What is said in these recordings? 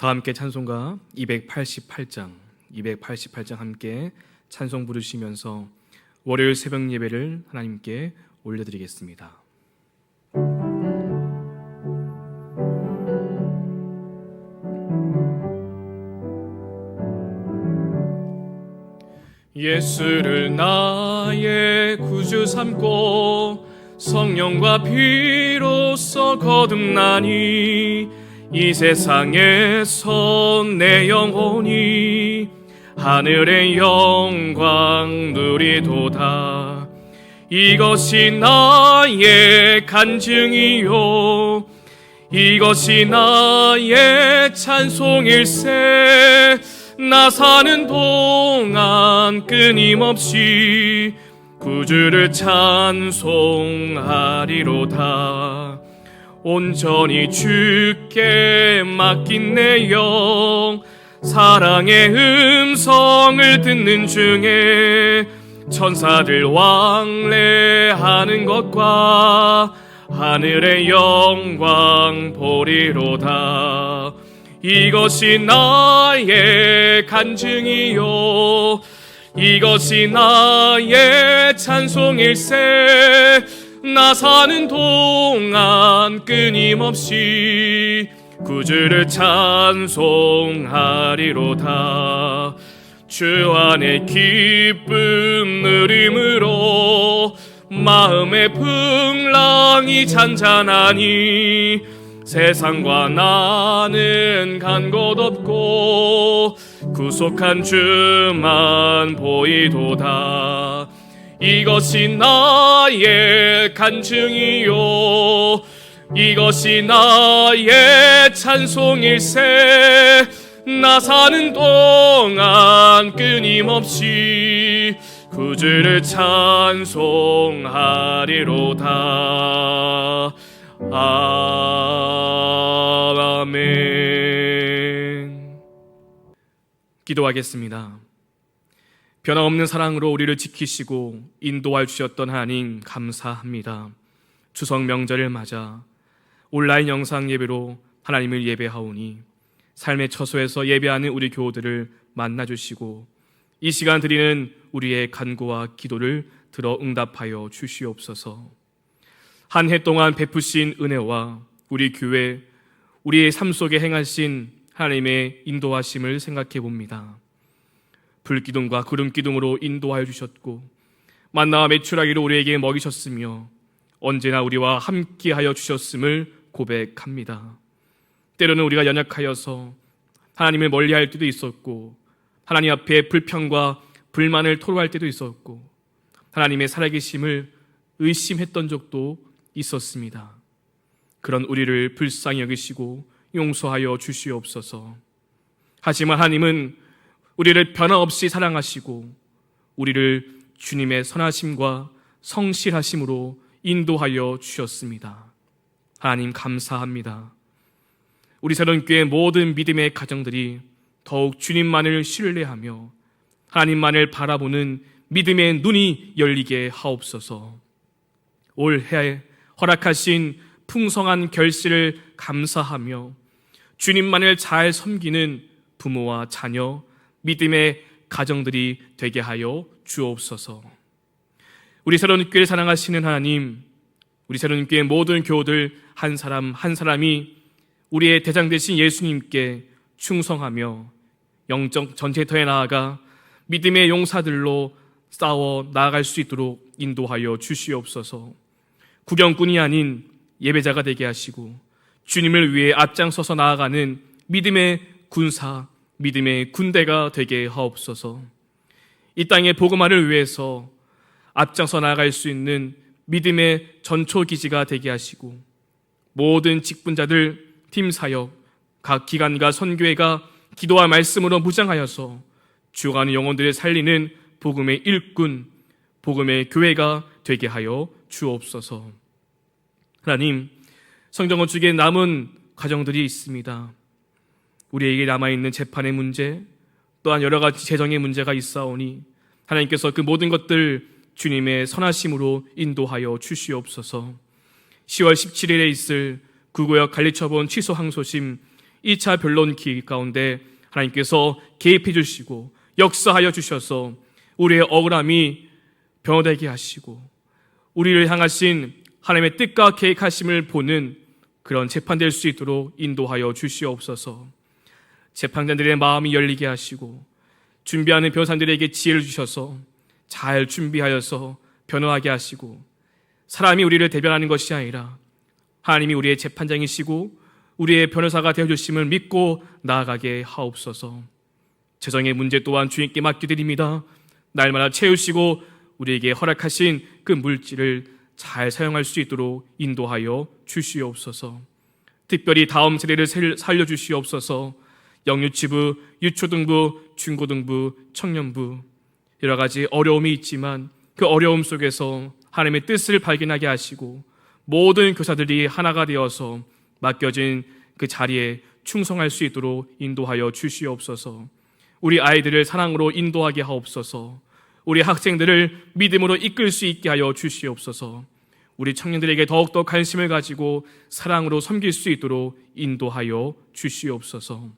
다 함께 찬송가 288장 함께 찬송 부르시면서 월요일 새벽 예배를 하나님께 올려드리겠습니다. 예수를 나의 구주 삼고 성령과 피로써 거듭나니 이 세상에서 내 영혼이 하늘의 영광 누리도다. 이것이 나의 간증이요 이것이 나의 찬송일세. 나 사는 동안 끊임없이 구주를 찬송하리로다. 온전히 주께 맡긴 내 영 사랑의 음성을 듣는 중에 천사들 왕래하는 것과 하늘의 영광 보리로다. 이것이 나의 간증이요 이것이 나의 찬송일세. 나 사는 동안 끊임없이 구주를 찬송하리로다. 주 안에 기쁨 누림으로 마음의 풍랑이 잔잔하니 세상과 나는 간 곳 없고 구속한 주만 보이도다. 이것이 나의 간증이요 이것이 나의 찬송일세. 나 사는 동안 끊임없이 구주를 찬송하리로다. 아멘. 기도하겠습니다. 변함없는 사랑으로 우리를 지키시고 인도하여 주셨던 하나님 감사합니다. 추석 명절을 맞아 온라인 영상 예배로 하나님을 예배하오니 삶의 처소에서 예배하는 우리 교우들을 만나주시고 이 시간 드리는 우리의 간구와 기도를 들어 응답하여 주시옵소서. 한 해 동안 베푸신 은혜와 우리 교회, 우리의 삶 속에 행하신 하나님의 인도하심을 생각해 봅니다. 불기둥과 구름기둥으로 인도하여 주셨고 만나와 메추라기로 우리에게 먹이셨으며 언제나 우리와 함께하여 주셨음을 고백합니다. 때로는 우리가 연약하여서 하나님을 멀리할 때도 있었고 하나님 앞에 불평과 불만을 토로할 때도 있었고 하나님의 살아계심을 의심했던 적도 있었습니다. 그런 우리를 불쌍히 여기시고 용서하여 주시옵소서. 하지만 하나님은 우리를 변함없이 사랑하시고 우리를 주님의 선하심과 성실하심으로 인도하여 주셨습니다. 하나님 감사합니다. 우리 새로운교회 모든 믿음의 가정들이 더욱 주님만을 신뢰하며 하나님만을 바라보는 믿음의 눈이 열리게 하옵소서. 올해 허락하신 풍성한 결실을 감사하며 주님만을 잘 섬기는 부모와 자녀, 믿음의 가정들이 되게 하여 주옵소서. 우리 새로운교회를 사랑하시는 하나님, 우리 새로운교회 모든 교우들 한 사람 한 사람이 우리의 대장 되신 예수님께 충성하며 영적 전쟁터에 나아가 믿음의 용사들로 싸워 나아갈 수 있도록 인도하여 주시옵소서. 구경꾼이 아닌 예배자가 되게 하시고 주님을 위해 앞장서서 나아가는 믿음의 군사, 믿음의 군대가 되게 하옵소서. 이 땅의 복음화를 위해서 앞장서 나아갈 수 있는 믿음의 전초기지가 되게 하시고 모든 직분자들, 팀사역, 각 기관과 선교회가 기도와 말씀으로 무장하여서 죽어가는 영혼들을 살리는 복음의 일꾼, 복음의 교회가 되게 하여 주옵소서. 하나님, 성전 건축에 남은 과정들이 있습니다. 우리에게 남아있는 재판의 문제, 또한 여러 가지 재정의 문제가 있사오니 하나님께서 그 모든 것들 주님의 선하심으로 인도하여 주시옵소서. 10월 17일에 있을 구구역 관리처분 취소 항소심 2차 변론 기회 가운데 하나님께서 개입해 주시고 역사하여 주셔서 우리의 억울함이 변호되게 하시고 우리를 향하신 하나님의 뜻과 계획하심을 보는 그런 재판될 수 있도록 인도하여 주시옵소서. 재판관들의 마음이 열리게 하시고 준비하는 변호사들에게 지혜를 주셔서 잘 준비하여서 변호하게 하시고 사람이 우리를 대변하는 것이 아니라 하나님이 우리의 재판장이시고 우리의 변호사가 되어주심을 믿고 나아가게 하옵소서. 재정의 문제 또한 주님께 맡겨드립니다. 날마다 채우시고 우리에게 허락하신 그 물질을 잘 사용할 수 있도록 인도하여 주시옵소서. 특별히 다음 세대를 살려주시옵소서. 영유치부, 유초등부, 중고등부, 청년부 여러 가지 어려움이 있지만 그 어려움 속에서 하나님의 뜻을 발견하게 하시고 모든 교사들이 하나가 되어서 맡겨진 그 자리에 충성할 수 있도록 인도하여 주시옵소서. 우리 아이들을 사랑으로 인도하게 하옵소서. 우리 학생들을 믿음으로 이끌 수 있게 하여 주시옵소서. 우리 청년들에게 더욱더 관심을 가지고 사랑으로 섬길 수 있도록 인도하여 주시옵소서.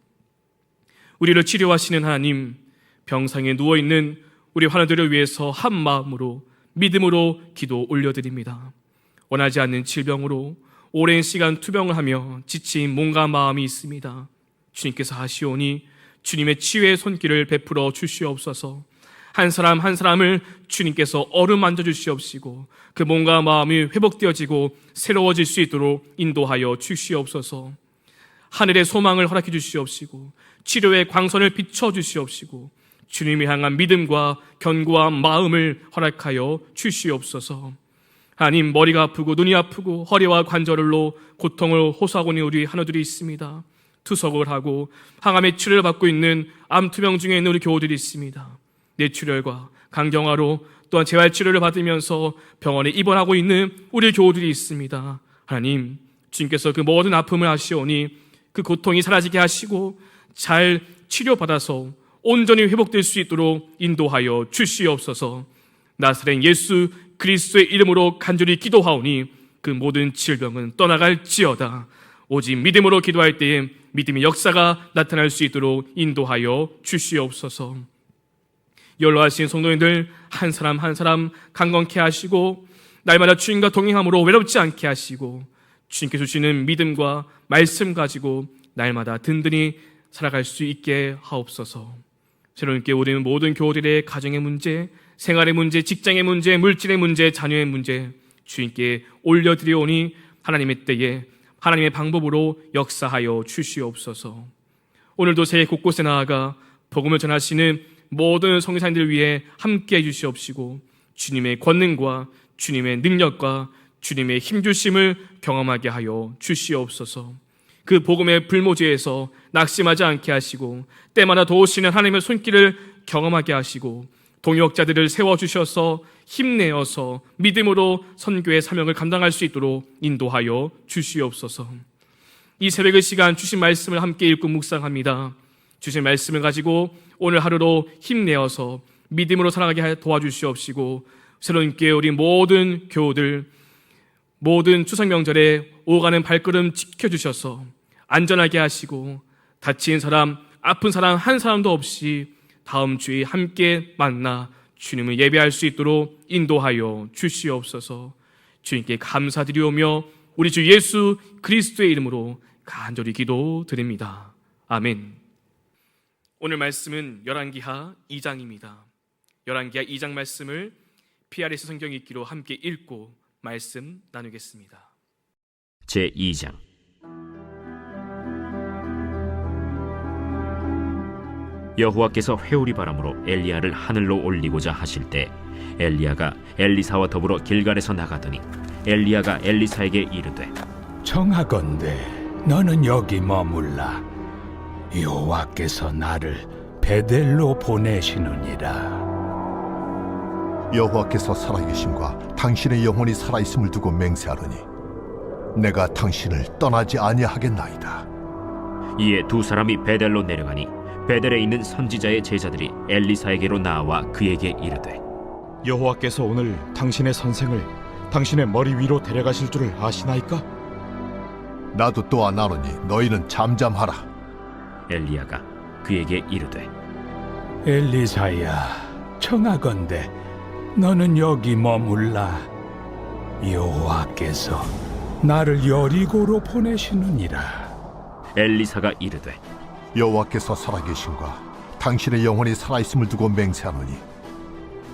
우리를 치료하시는 하나님, 병상에 누워있는 우리 환우들을 위해서 한 마음으로 믿음으로 기도 올려드립니다. 원하지 않는 질병으로 오랜 시간 투병을 하며 지친 몸과 마음이 있습니다. 주님께서 하시오니 주님의 치유의 손길을 베풀어 주시옵소서. 한 사람 한 사람을 주님께서 어루만져 주시옵시고 그 몸과 마음이 회복되어지고 새로워질 수 있도록 인도하여 주시옵소서. 하늘의 소망을 허락해 주시옵시고 치료의 광선을 비춰 주시옵시고 주님을 향한 믿음과 견고한 마음을 허락하여 주시옵소서. 하나님, 머리가 아프고 눈이 아프고 허리와 관절로 고통을 호소하고 있는 우리 환우들이 있습니다. 투석을 하고 항암의 치료를 받고 있는 암투병 중에 있는 우리 교우들이 있습니다. 뇌출혈과 간경화로 또한 재활치료를 받으면서 병원에 입원하고 있는 우리 교우들이 있습니다. 하나님, 주님께서 그 모든 아픔을 아시오니 그 고통이 사라지게 하시고 잘 치료받아서 온전히 회복될 수 있도록 인도하여 주시옵소서. 나사렛 예수 그리스도의 이름으로 간절히 기도하오니 그 모든 질병은 떠나갈지어다. 오직 믿음으로 기도할 때에 믿음의 역사가 나타날 수 있도록 인도하여 주시옵소서. 연로하신 성도님들 한 사람 한 사람 강건케 하시고 날마다 주님과 동행함으로 외롭지 않게 하시고 주님께 주시는 믿음과 말씀 가지고 날마다 든든히 살아갈 수 있게 하옵소서. 주님께 우리는 모든 교우들의 가정의 문제, 생활의 문제, 직장의 문제, 물질의 문제, 자녀의 문제 주님께 올려드리오니 하나님의 때에 하나님의 방법으로 역사하여 주시옵소서. 오늘도 새해 곳곳에 나아가 복음을 전하시는 모든 성교사님들 위해 함께해 주시옵시고 주님의 권능과 주님의 능력과 주님의 힘주심을 경험하게 하여 주시옵소서. 그 복음의 불모지에서 낙심하지 않게 하시고 때마다 도우시는 하나님의 손길을 경험하게 하시고 동역자들을 세워주셔서 힘내어서 믿음으로 선교의 사명을 감당할 수 있도록 인도하여 주시옵소서. 이 새벽의 시간 주신 말씀을 함께 읽고 묵상합니다. 주신 말씀을 가지고 오늘 하루도 힘내어서 믿음으로 살아가게 도와주시옵시고 새로운 께 우리 모든 교우들 모든 추석 명절에 오가는 발걸음 지켜주셔서 안전하게 하시고 다친 사람, 아픈 사람 한 사람도 없이 다음 주에 함께 만나 주님을 예배할 수 있도록 인도하여 주시옵소서. 주님께 감사드리오며 우리 주 예수 그리스도의 이름으로 간절히 기도드립니다. 아멘. 오늘 말씀은 열왕기하 2장입니다. 열왕기하 2장 말씀을 PRS 성경 읽기로 함께 읽고 말씀 나누겠습니다. 제2장. 여호와께서 회오리 바람으로 엘리야를 하늘로 올리고자 하실 때 엘리야가 엘리사와 더불어 길갈에서 나가더니 엘리야가 엘리사에게 이르되 청하건대 너는 여기 머물라. 여호와께서 나를 베델로 보내시느니라. 여호와께서 살아계심과 당신의 영혼이 살아있음을 두고 맹세하노니 내가 당신을 떠나지 아니하겠나이다. 이에 두 사람이 베델로 내려가니 베델에 있는 선지자의 제자들이 엘리사에게로 나와 그에게 이르되 여호와께서 오늘 당신의 선생을 당신의 머리 위로 데려가실 줄을 아시나이까? 나도 또한 아노니 너희는 잠잠하라. 엘리야가 그에게 이르되 엘리사야, 청하건대 너는 여기 머물라. 여호와께서 나를 여리고로 보내시느니라. 엘리사가 이르되 여호와께서 살아계신과 당신의 영혼이 살아있음을 두고 맹세하노니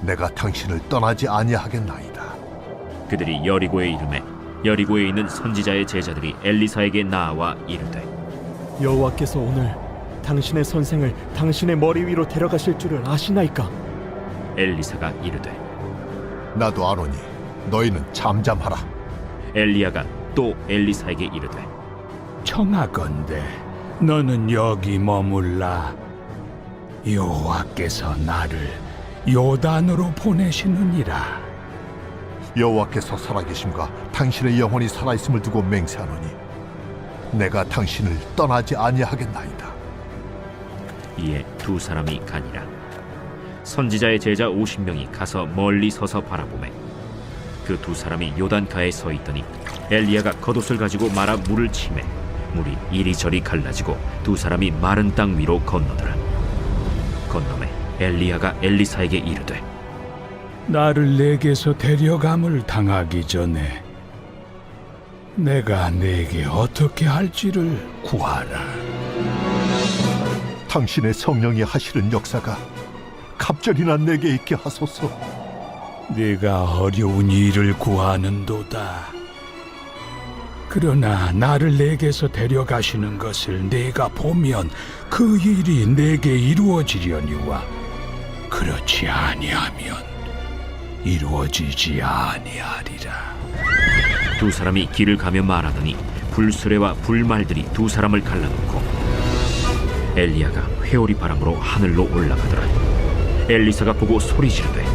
내가 당신을 떠나지 아니하겠나이다. 그들이 여리고에 이르매 여리고에 있는 선지자의 제자들이 엘리사에게 나와 이르되 여호와께서 오늘 당신의 선생을 당신의 머리 위로 데려가실 줄을 아시나이까? 엘리사가 이르되 나도 아노니 너희는 잠잠하라. 엘리야가 또 엘리사에게 이르되 청하건대 너는 여기 머물라. 여호와께서 나를 요단으로 보내시느니라. 여호와께서 살아계심과 당신의 영혼이 살아있음을 두고 맹세하노니 내가 당신을 떠나지 아니하겠나이다. 이에 두 사람이 가니라. 선지자의 제자 50명이 가서 멀리 서서 바라보매 그 두 사람이 요단가에 서 있더니 엘리야가 겉옷을 가지고 말아 물을 치매 물이 이리저리 갈라지고 두 사람이 마른 땅 위로 건너더라. 건너매 엘리야가 엘리사에게 이르되 나를 내게서 데려감을 당하기 전에 내가 내게 어떻게 할지를 구하라. 당신의 성령이 하시는 역사가 갑절이나 내게 있게 하소서. 네가 어려운 일을 구하는도다. 그러나 나를 내게서 데려가시는 것을 내가 보면 그 일이 내게 이루어지려니와 그렇지 아니하면 이루어지지 아니하리라. 두 사람이 길을 가며 말하더니 불수레와 불말들이 두 사람을 갈라놓고 엘리야가 회오리 바람으로 하늘로 올라가더라. 엘리사가 보고 소리 지르되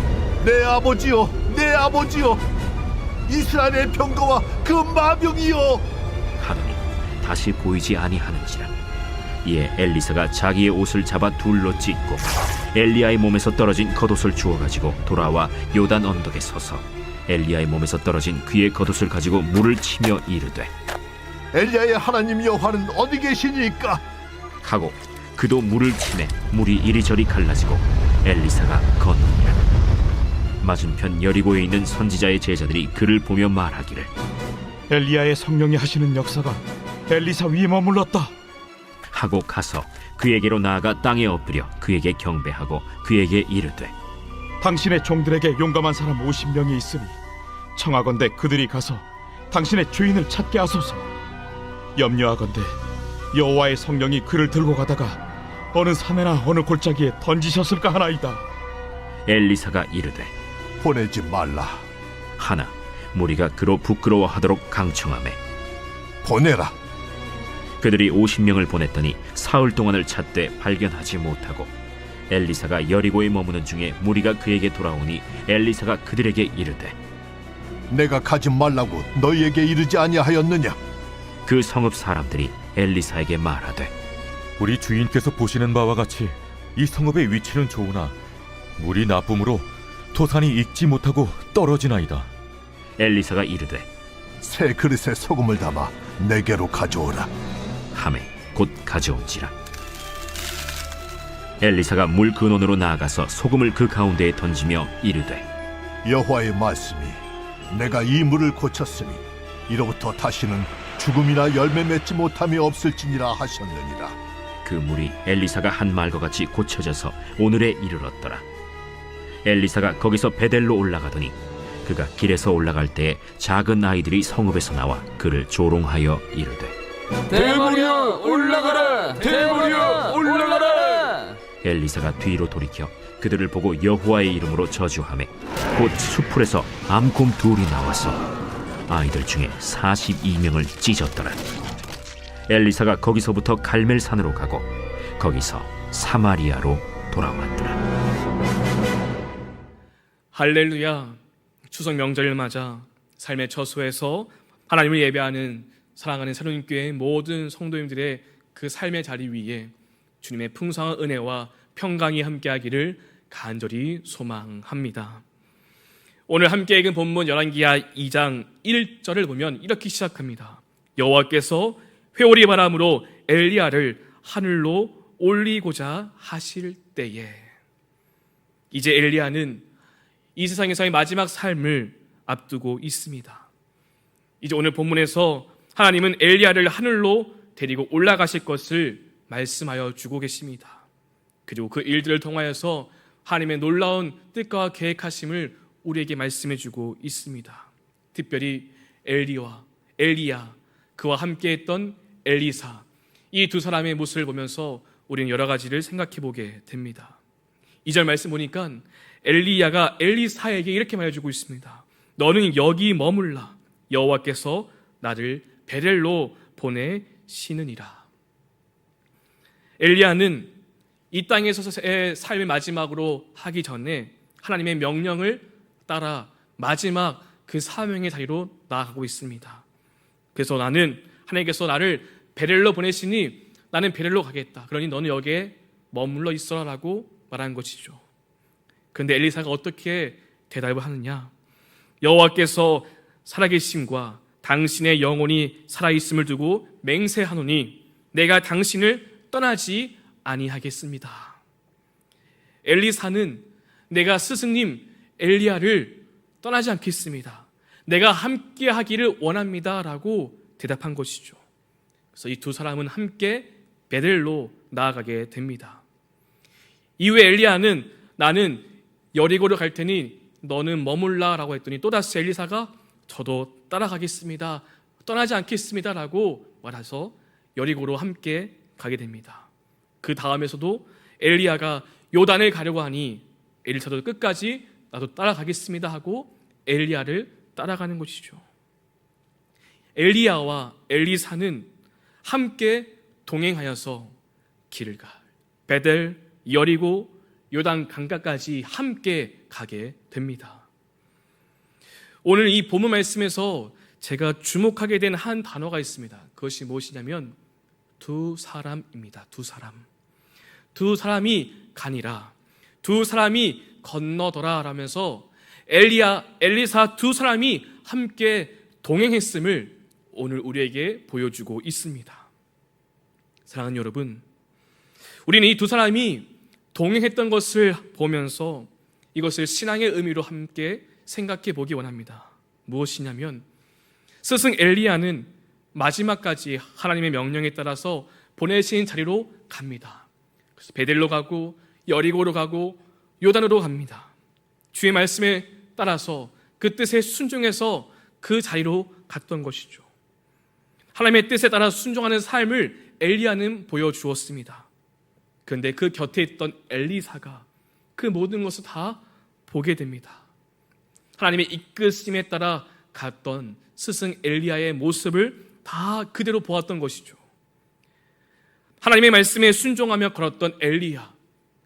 내 아버지여, 내 아버지여, 이스라엘의 병거와 그 마병이여. 하더니 다시 보이지 아니하는지라. 이에 엘리사가 자기의 옷을 잡아 둘로 찢고 엘리야의 몸에서 떨어진 겉옷을 주워 가지고 돌아와 요단 언덕에 서서 엘리야의 몸에서 떨어진 그의 겉옷을 가지고 물을 치며 이르되 엘리야의 하나님 여호와는 어디 계시니까? 하고 그도 물을 치매 물이 이리저리 갈라지고 엘리사가 건너니라. 맞은편 여리고에 있는 선지자의 제자들이 그를 보며 말하기를 엘리야의 성령이 하시는 역사가 엘리사 위에 머물렀다 하고 가서 그에게로 나아가 땅에 엎드려 그에게 경배하고 그에게 이르되 당신의 종들에게 용감한 사람 50명이 있으니 청하건대 그들이 가서 당신의 주인을 찾게 하소서. 염려하건대 여호와의 성령이 그를 들고 가다가 어느 산에나 어느 골짜기에 던지셨을까 하나이다. 엘리사가 이르되 보내지 말라. 하나 무리가 그로 부끄러워하도록 강청하매 보내라. 그들이 50명을 보냈더니 사흘 동안을 찾되 발견하지 못하고 엘리사가 여리고에 머무는 중에 무리가 그에게 돌아오니 엘리사가 그들에게 이르되 내가 가지 말라고 너희에게 이르지 아니하였느냐? 그 성읍 사람들이 엘리사에게 말하되 우리 주인께서 보시는 바와 같이 이 성읍의 위치는 좋으나 물이 나쁨으로 토산이 익지 못하고 떨어지나이다. 엘리사가 이르되 새 그릇에 소금을 담아 내게로 가져오라. 하매 곧 가져온지라. 엘리사가 물 근원으로 나아가서 소금을 그 가운데에 던지며 이르되 여호와의 말씀이 내가 이 물을 고쳤으니 이로부터 다시는 죽음이나 열매 맺지 못함이 없을지니라 하셨느니라. 그 물이 엘리사가 한 말과 같이 고쳐져서 오늘에 이르렀더라. 엘리사가 거기서 베델로 올라가더니 그가 길에서 올라갈 때에 작은 아이들이 성읍에서 나와 그를 조롱하여 이르되 대머리여 올라가라! 대머리여 올라가라! 엘리사가 뒤로 돌이켜 그들을 보고 여호와의 이름으로 저주하매 곧 수풀에서 암곰 둘이 나와서 아이들 중에 42명을 찢었더라. 엘리사가 거기서부터 갈멜산으로 가고 거기서 사마리아로 돌아왔더라. 할렐루야. 추석 명절을 맞아 삶의 처소에서 하나님을 예배하는 사랑하는 새로운교회의 모든 성도님들의 그 삶의 자리 위에 주님의 풍성한 은혜와 평강이 함께하기를 간절히 소망합니다. 오늘 함께 읽은 본문 열왕기하 2장 1절을 보면 이렇게 시작합니다. 여호와께서 회오리 바람으로 엘리야를 하늘로 올리고자 하실 때에, 이제 엘리야는 이 세상에서의 마지막 삶을 앞두고 있습니다. 이제 오늘 본문에서 하나님은 엘리야를 하늘로 데리고 올라가실 것을 말씀하여 주고 계십니다. 그리고 그 일들을 통하여서 하나님의 놀라운 뜻과 계획하심을 우리에게 말씀해 주고 있습니다. 특별히 엘리야, 그와 함께했던 엘리사, 이 두 사람의 모습을 보면서 우리는 여러 가지를 생각해 보게 됩니다. 2절 말씀 보니까 엘리야가 엘리사에게 이렇게 말해주고 있습니다. 너는 여기 머물라. 여호와께서 나를 베델로 보내시느니라. 엘리야는 이 땅에서의 삶을 마지막으로 하기 전에 하나님의 명령을 따라 마지막 그 사명의 자리로 나아가고 있습니다. 그래서 하나님께서 나를 베델로 보내시니 나는 베델로 가겠다. 그러니 너는 여기에 머물러 있어라 라고 말한 것이죠. 그런데 엘리사가 어떻게 대답을 하느냐? 여호와께서 살아계심과 당신의 영혼이 살아있음을 두고 맹세하노니 내가 당신을 떠나지 아니하겠습니다. 엘리사는 내가 스승님 엘리야를 떠나지 않겠습니다. 내가 함께 하기를 원합니다 라고 대답한 것이죠. 그래서 이 두 사람은 함께 베델로 나아가게 됩니다. 이후에 엘리야는 나는 여리고로 갈 테니 너는 머물라 라고 했더니 또다시 엘리사가 저도 따라가겠습니다. 떠나지 않겠습니다 라고 말해서 여리고로 함께 가게 됩니다. 그 다음에서도 엘리야가 요단을 가려고 하니 엘리사도 끝까지 나도 따라가겠습니다 하고 엘리야를 따라가는 것이죠. 엘리야와 엘리사는 함께 동행하여서 길갈, 베델, 여리고, 요단 강가까지 함께 가게 됩니다. 오늘 이 본문 말씀에서 제가 주목하게 된 한 단어가 있습니다. 그것이 무엇이냐면 두 사람입니다. 두 사람. 두 사람이 가니라, 두 사람이 건너더라 라면서 엘리사 두 사람이 함께 동행했음을 오늘 우리에게 보여주고 있습니다. 사랑하는 여러분, 우리는 이 두 사람이 동행했던 것을 보면서 이것을 신앙의 의미로 함께 생각해 보기 원합니다. 무엇이냐면 스승 엘리야는 마지막까지 하나님의 명령에 따라서 보내신 자리로 갑니다. 그래서 베델로 가고 여리고로 가고 요단으로 갑니다. 주의 말씀에 따라서 그 뜻에 순종해서 그 자리로 갔던 것이죠. 하나님의 뜻에 따라 순종하는 삶을 엘리야는 보여주었습니다. 그런데 그 곁에 있던 엘리사가 그 모든 것을 다 보게 됩니다. 하나님의 이끄심에 따라 갔던 스승 엘리야의 모습을 다 그대로 보았던 것이죠. 하나님의 말씀에 순종하며 걸었던 엘리야,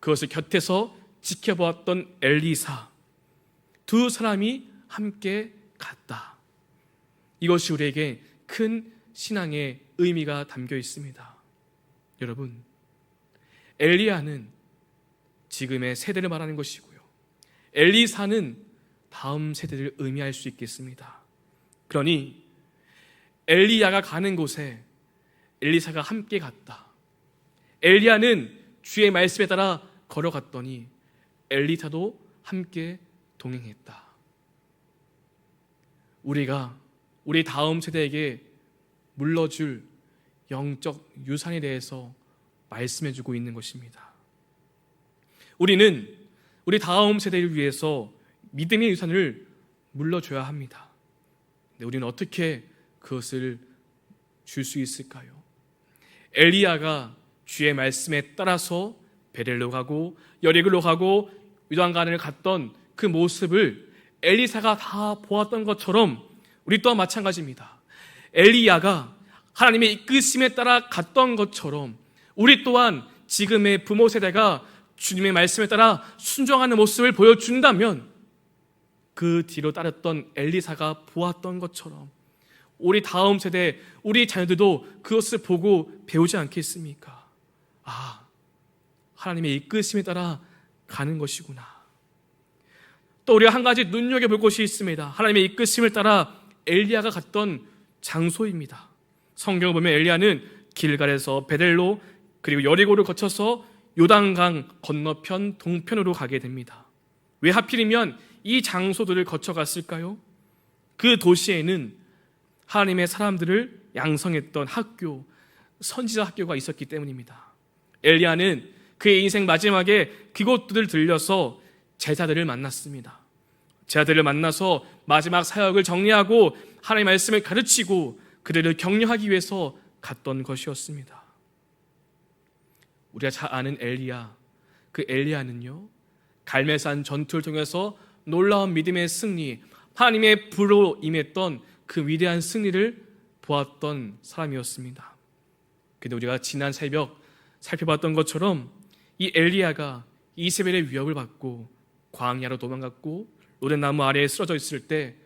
그것을 곁에서 지켜보았던 엘리사, 두 사람이 함께 갔다. 이것이 우리에게 큰 신앙의 의미가 담겨 있습니다. 여러분, 엘리야는 지금의 세대를 말하는 것이고요, 엘리사는 다음 세대를 의미할 수 있겠습니다. 그러니 엘리야가 가는 곳에 엘리사가 함께 갔다. 엘리야는 주의 말씀에 따라 걸어갔더니 엘리사도 함께 동행했다. 우리가 우리 다음 세대에게 물러줄 영적 유산에 대해서 말씀해주고 있는 것입니다. 우리는 우리 다음 세대를 위해서 믿음의 유산을 물러줘야 합니다. 근데 우리는 어떻게 그것을 줄 수 있을까요? 엘리야가 주의 말씀에 따라서 베델로 가고 여리고로 가고 요단강을 갔던 그 모습을 엘리사가 다 보았던 것처럼 우리 또한 마찬가지입니다. 엘리야가 하나님의 이끄심에 따라 갔던 것처럼 우리 또한 지금의 부모 세대가 주님의 말씀에 따라 순종하는 모습을 보여준다면 그 뒤로 따랐던 엘리사가 보았던 것처럼 우리 다음 세대, 우리 자녀들도 그것을 보고 배우지 않겠습니까? 아, 하나님의 이끄심에 따라 가는 것이구나. 또 우리가 한 가지 눈여겨볼 것이 있습니다. 하나님의 이끄심을 따라 엘리야가 갔던 장소입니다. 성경을 보면 엘리야는 길갈에서 베델로, 그리고 여리고를 거쳐서 요단강 건너편 동편으로 가게 됩니다. 왜 하필이면 이 장소들을 거쳐갔을까요? 그 도시에는 하나님의 사람들을 양성했던 학교, 선지자 학교가 있었기 때문입니다. 엘리야는 그의 인생 마지막에 그곳들을 들려서 제자들을 만났습니다. 제자들을 만나서 마지막 사역을 정리하고 하나님의 말씀을 가르치고 그들을 격려하기 위해서 갔던 것이었습니다. 우리가 잘 아는 엘리야, 그 엘리야는요, 갈멜산 전투를 통해서 놀라운 믿음의 승리, 하나님의 불로 임했던 그 위대한 승리를 보았던 사람이었습니다. 근데 우리가 지난 새벽 살펴봤던 것처럼 이 엘리야가 이세벨의 위협을 받고 광야로 도망갔고 로덴나무 아래에 쓰러져 있을 때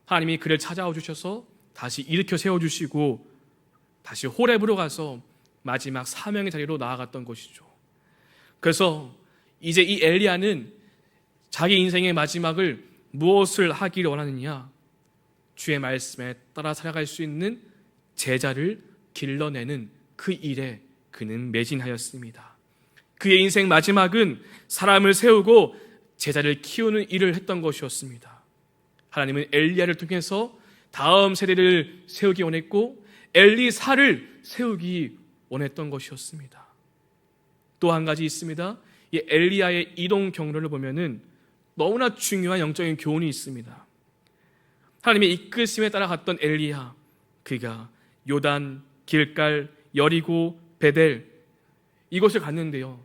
하나님이 그를 찾아와 주셔서 다시 일으켜 세워주시고 다시 호렙으로 가서 마지막 사명의 자리로 나아갔던 것이죠. 그래서 이제 이 엘리야는 자기 인생의 마지막을 무엇을 하기를 원하느냐? 주의 말씀에 따라 살아갈 수 있는 제자를 길러내는 그 일에 그는 매진하였습니다. 그의 인생 마지막은 사람을 세우고 제자를 키우는 일을 했던 것이었습니다. 하나님은 엘리야를 통해서 다음 세대를 세우기 원했고 엘리사를 세우기 원했던 것이었습니다. 또 한 가지 있습니다. 이 엘리야의 이동 경로를 보면은 너무나 중요한 영적인 교훈이 있습니다. 하나님의 이끄심에 따라 갔던 엘리야, 그가 요단, 길갈, 여리고, 베델 이곳을 갔는데요.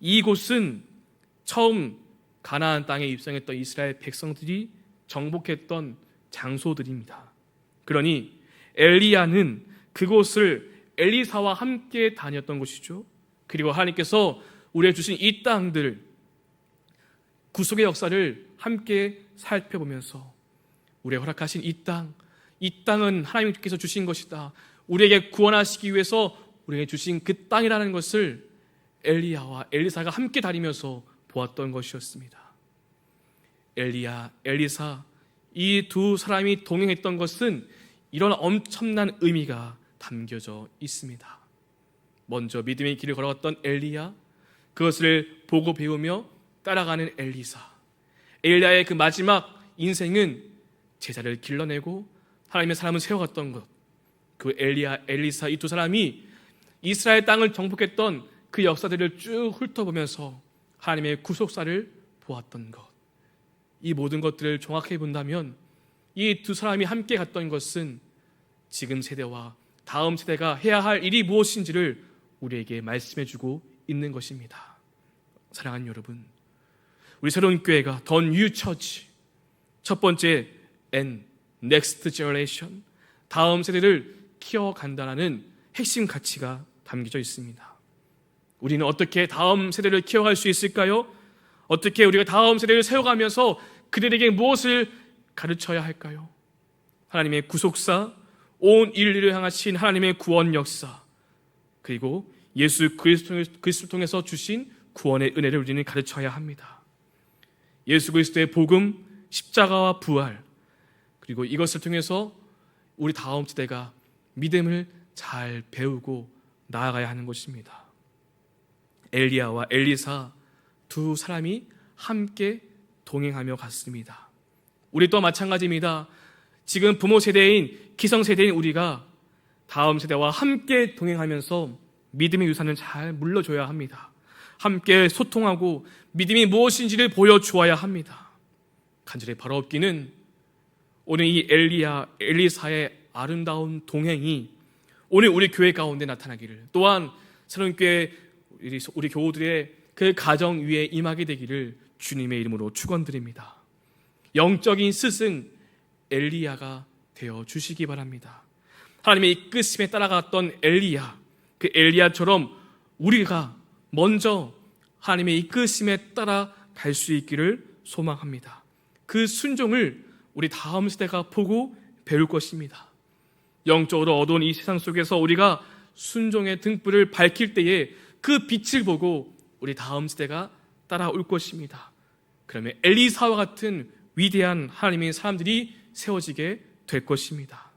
이곳은 처음 가나안 땅에 입성했던 이스라엘 백성들이 정복했던 장소들입니다. 그러니 엘리야는 그곳을 엘리사와 함께 다녔던 것이죠. 그리고 하나님께서 우리에게 주신 이 땅들, 구속의 역사를 함께 살펴보면서 우리에게 허락하신 이 땅은 하나님께서 주신 것이다. 우리에게 구원하시기 위해서 우리에게 주신 그 땅이라는 것을 엘리야와 엘리사가 함께 다니면서 보았던 것이었습니다. 엘리야, 엘리사 이 두 사람이 동행했던 것은 이런 엄청난 의미가 담겨져 있습니다. 먼저 믿음의 길을 걸어갔던 엘리야, 그것을 보고 배우며 따라가는 엘리사. 엘리야의 그 마지막 인생은 제자를 길러내고 하나님의 사람을 세워갔던 것. 그 엘리야, 엘리사 이 두 사람이 이스라엘 땅을 정복했던 그 역사들을 쭉 훑어보면서 하나님의 구속사를 보았던 것. 이 모든 것들을 종합해 본다면 이 두 사람이 함께 갔던 것은 지금 세대와 다음 세대가 해야 할 일이 무엇인지를 우리에게 말씀해주고 있는 것입니다. 사랑하는 여러분, 우리 새로운 교회가 더 뉴 처치, 첫 번째 N, Next Generation, 다음 세대를 키워간다는 핵심 가치가 담겨져 있습니다. 우리는 어떻게 다음 세대를 키워갈 수 있을까요? 어떻게 우리가 다음 세대를 세워가면서 그들에게 무엇을 가르쳐야 할까요? 하나님의 구속사, 온 인류를 향하신 하나님의 구원 역사, 그리고 예수 그리스도를 통해서 주신 구원의 은혜를 우리는 가르쳐야 합니다. 예수 그리스도의 복음, 십자가와 부활, 그리고 이것을 통해서 우리 다음 세대가 믿음을 잘 배우고 나아가야 하는 것입니다. 엘리야와 엘리사 두 사람이 함께 동행하며 갔습니다. 우리 또 마찬가지입니다. 지금 부모 세대인 기성 세대인 우리가 다음 세대와 함께 동행하면서 믿음의 유산을 잘 물려줘야 합니다. 함께 소통하고 믿음이 무엇인지를 보여주어야 합니다. 간절히 바라옵기는 오늘 이 엘리야, 엘리사의 아름다운 동행이 오늘 우리 교회 가운데 나타나기를, 또한 새로운 교회 우리 교우들의 그 가정 위에 임하게 되기를 주님의 이름으로 축원드립니다. 영적인 스승 엘리야가 되어 주시기 바랍니다. 하나님의 이끄심에 따라갔던 엘리야, 그 엘리야처럼 우리가 먼저 하나님의 이끄심에 따라 갈 수 있기를 소망합니다. 그 순종을 우리 다음 세대가 보고 배울 것입니다. 영적으로 어두운 이 세상 속에서 우리가 순종의 등불을 밝힐 때에 그 빛을 보고 우리 다음 세대가 따라올 것입니다. 그러면 엘리사와 같은 위대한 하나님의 사람들이 세워지게 될 것입니다.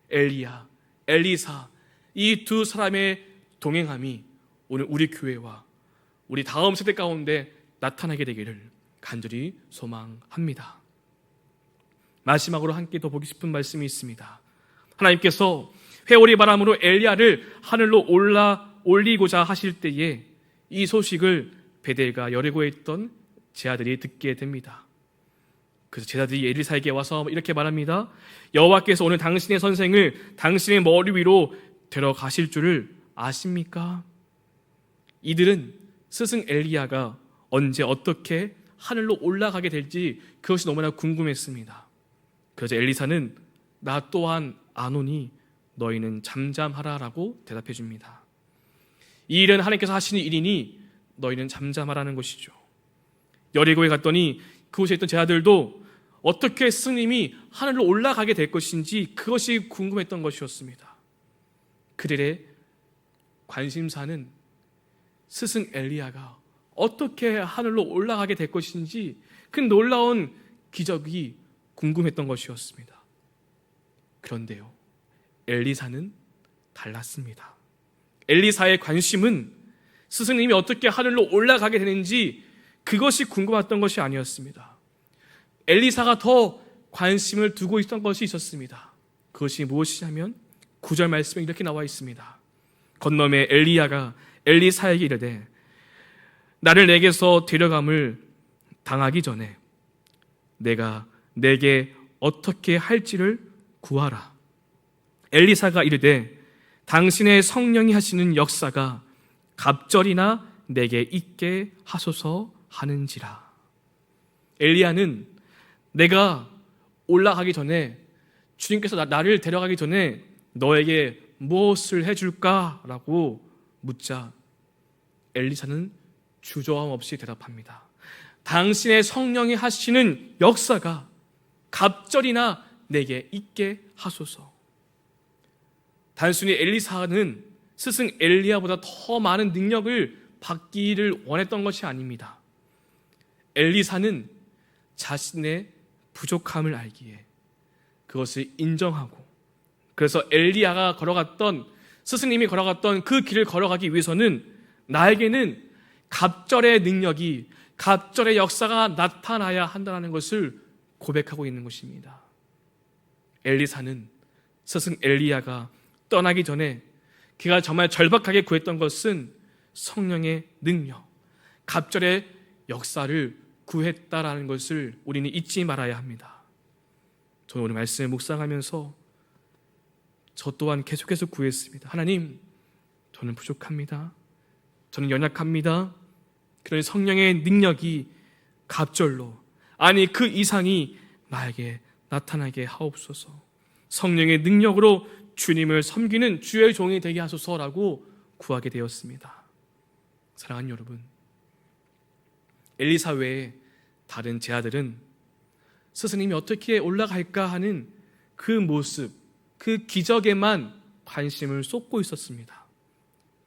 엘리야, 엘리사 이 두 사람의 동행함이 오늘 우리 교회와 우리 다음 세대 가운데 나타나게 되기를 간절히 소망합니다. 마지막으로 함께 더 보기 싶은 말씀이 있습니다. 하나님께서 회오리 바람으로 엘리야를 하늘로 올리고자 하실 때에 이 소식을 베델과 여리고에 있던 제자들이 듣게 됩니다. 그래서 제자들이 엘리사에게 와서 이렇게 말합니다. 여호와께서 오늘 당신의 선생을 당신의 머리 위로 데려가실 줄을 아십니까? 이들은 스승 엘리야가 언제 어떻게 하늘로 올라가게 될지 그것이 너무나 궁금했습니다. 그래서 엘리사는 나 또한 아노니 너희는 잠잠하라라고 대답해 줍니다. 이 일은 하나님께서 하시는 일이니 너희는 잠잠하라는 것이죠. 여리고에 갔더니 그곳에 있던 제자들도 어떻게 스승님이 하늘로 올라가게 될 것인지 그것이 궁금했던 것이었습니다. 그들의 관심사는 스승 엘리야가 어떻게 하늘로 올라가게 될 것인지 그 놀라운 기적이 궁금했던 것이었습니다. 그런데요, 엘리사는 달랐습니다. 엘리사의 관심은 스승님이 어떻게 하늘로 올라가게 되는지 그것이 궁금했던 것이 아니었습니다. 엘리사가 더 관심을 두고 있던 것이 있었습니다. 그것이 무엇이냐면 9절 말씀에 이렇게 나와 있습니다. 건너매 엘리야가 엘리사에게 이르되 나를 내게서 데려감을 당하기 전에 내가 내게 어떻게 할지를 구하라. 엘리사가 이르되 당신의 성령이 하시는 역사가 갑절이나 내게 있게 하소서 하는지라. 엘리야는 내가 올라가기 전에 주님께서 나를 데려가기 전에 너에게 무엇을 해줄까라고 묻자 엘리사는 주저함 없이 대답합니다. 당신의 성령이 하시는 역사가 갑절이나 내게 있게 하소서. 단순히 엘리사는 스승 엘리야보다 더 많은 능력을 받기를 원했던 것이 아닙니다. 엘리사는 자신의 부족함을 알기에 그것을 인정하고 그래서 엘리야가 걸어갔던 스승님이 걸어갔던 그 길을 걸어가기 위해서는 나에게는 갑절의 능력이 갑절의 역사가 나타나야 한다는 것을 고백하고 있는 것입니다. 엘리사는 스승 엘리야가 떠나기 전에 그가 정말 절박하게 구했던 것은 성령의 능력, 갑절의 역사를 구했다라는 것을 우리는 잊지 말아야 합니다. 저는 오늘 말씀을 묵상하면서 저 또한 계속해서 구했습니다. 하나님, 저는 부족합니다. 저는 연약합니다. 그런 성령의 능력이 갑절로, 아니 그 이상이 나에게 나타나게 하옵소서. 성령의 능력으로 주님을 섬기는 주의 종이 되게 하소서라고 구하게 되었습니다. 사랑하는 여러분, 엘리사 외에 다른 제자들은 스승님이 어떻게 올라갈까 하는 그 모습, 그 기적에만 관심을 쏟고 있었습니다.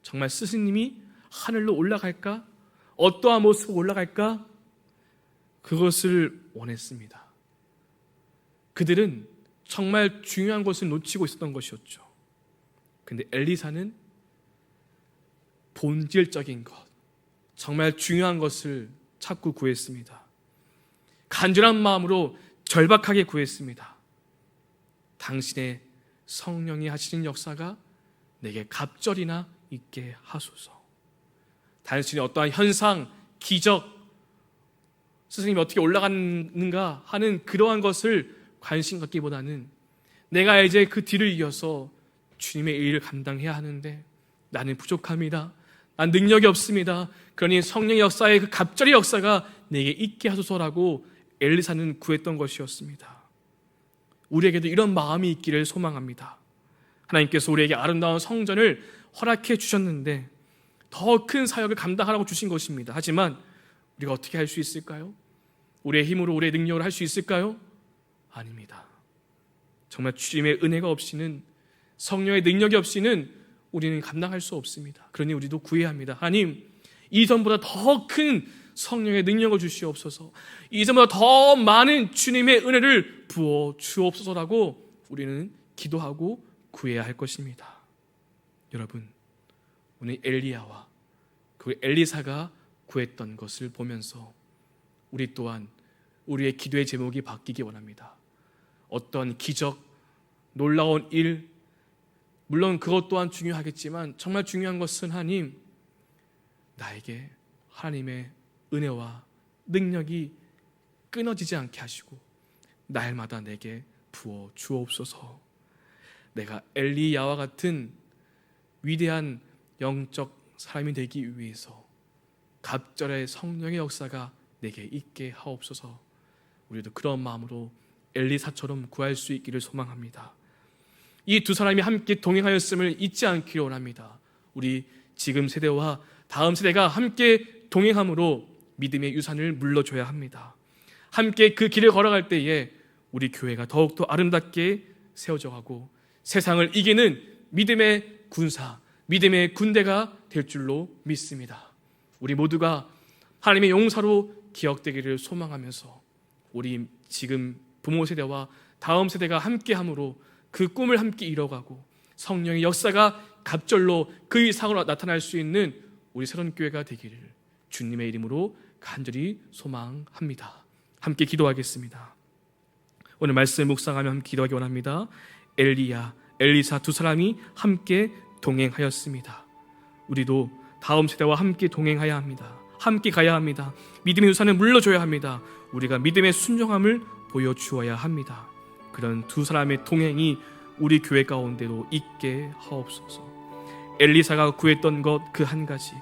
정말 스승님이 하늘로 올라갈까? 어떠한 모습으로 올라갈까? 그것을 원했습니다. 그들은 정말 중요한 것을 놓치고 있었던 것이었죠. 그런데 엘리사는 본질적인 것, 정말 중요한 것을 찾고 구했습니다. 간절한 마음으로 절박하게 구했습니다. 당신의 성령이 하시는 역사가 내게 갑절이나 있게 하소서. 단순히 어떠한 현상, 기적, 스승님이 어떻게 올라가는가 하는 그러한 것을 관심 갖기보다는 내가 이제 그 뒤를 이어서 주님의 일을 감당해야 하는데 나는 부족합니다. 난 능력이 없습니다. 그러니 성령의 역사의 그 갑절의 역사가 내게 있게 하소서라고 엘리사는 구했던 것이었습니다. 우리에게도 이런 마음이 있기를 소망합니다. 하나님께서 우리에게 아름다운 성전을 허락해 주셨는데 더 큰 사역을 감당하라고 주신 것입니다. 하지만 우리가 어떻게 할 수 있을까요? 우리의 힘으로 우리의 능력으로 할 수 있을까요? 아닙니다. 정말 주님의 은혜가 없이는, 성령의 능력이 없이는 우리는 감당할 수 없습니다. 그러니 우리도 구해야 합니다. 하나님, 이전보다 더 큰 성령의 능력을 주시옵소서, 이전보다 더 많은 주님의 은혜를 부어 주옵소서라고 우리는 기도하고 구해야 할 것입니다. 여러분, 오늘 엘리야와 그 엘리사가 구했던 것을 보면서 우리 또한 우리의 기도의 제목이 바뀌기 원합니다. 어떤 기적, 놀라운 일, 물론 그것 또한 중요하겠지만 정말 중요한 것은 하나님, 나에게 하나님의 은혜와 능력이 끊어지지 않게 하시고 날마다 내게 부어 주옵소서. 내가 엘리야와 같은 위대한 영적 사람이 되기 위해서 갑절의 성령의 역사가 내게 있게 하옵소서. 우리도 그런 마음으로 엘리사처럼 구할 수 있기를 소망합니다. 이 두 사람이 함께 동행하였음을 잊지 않기를 원합니다. 우리 지금 세대와 다음 세대가 함께 동행함으로 믿음의 유산을 물려줘야 합니다. 함께 그 길을 걸어갈 때에 우리 교회가 더욱더 아름답게 세워져 가고 세상을 이기는 믿음의 군사, 믿음의 군대가 될 줄로 믿습니다. 우리 모두가 하나님의 용사로 기억되기를 소망하면서 우리 지금 부모 세대와 다음 세대가 함께함으로 그 꿈을 함께 이뤄가고 성령의 역사가 갑절로 그 이상으로 나타날 수 있는 우리 새로운 교회가 되기를 주님의 이름으로 간절히 소망합니다. 함께 기도하겠습니다. 오늘 말씀 묵상하며 함께 기도하기 원합니다. 엘리야, 엘리사 두 사람이 함께 동행하였습니다. 우리도 다음 세대와 함께 동행해야 합니다. 함께 가야 합니다. 믿음의 유산을 물려줘야 합니다. 우리가 믿음의 순종함을 보여주어야 합니다. 그런 두 사람의 동행이 우리 교회 가운데로 있게 하옵소서. 엘리사가 구했던 것 그 한 가지,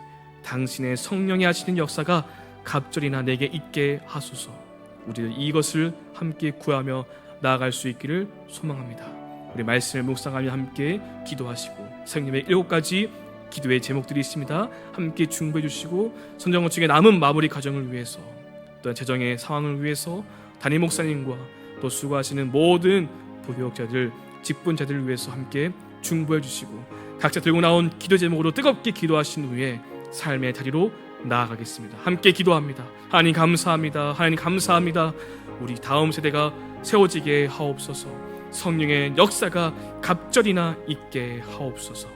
당신의 성령이 하시는 역사가 갑절이나 내게 있게 하소서. 우리도 이것을 함께 구하며 나아갈 수 있기를 소망합니다. 우리 말씀을 묵상하며 함께 기도하시고 성령의 7가지 기도의 제목들이 있습니다. 함께 중보해 주시고 선정원측의 남은 마무리 과정을 위해서, 또한 재정의 상황을 위해서 담임 목사님과 또 수고하시는 모든 부교역자들, 직분자들을 위해서 함께 중보해 주시고 각자 들고 나온 기도 제목으로 뜨겁게 기도하신 후에 삶의 자리로 나아가겠습니다. 함께 기도합니다. 하나님 감사합니다. 하나님 감사합니다. 우리 다음 세대가 세워지게 하옵소서. 성령의 역사가 갑절이나 있게 하옵소서.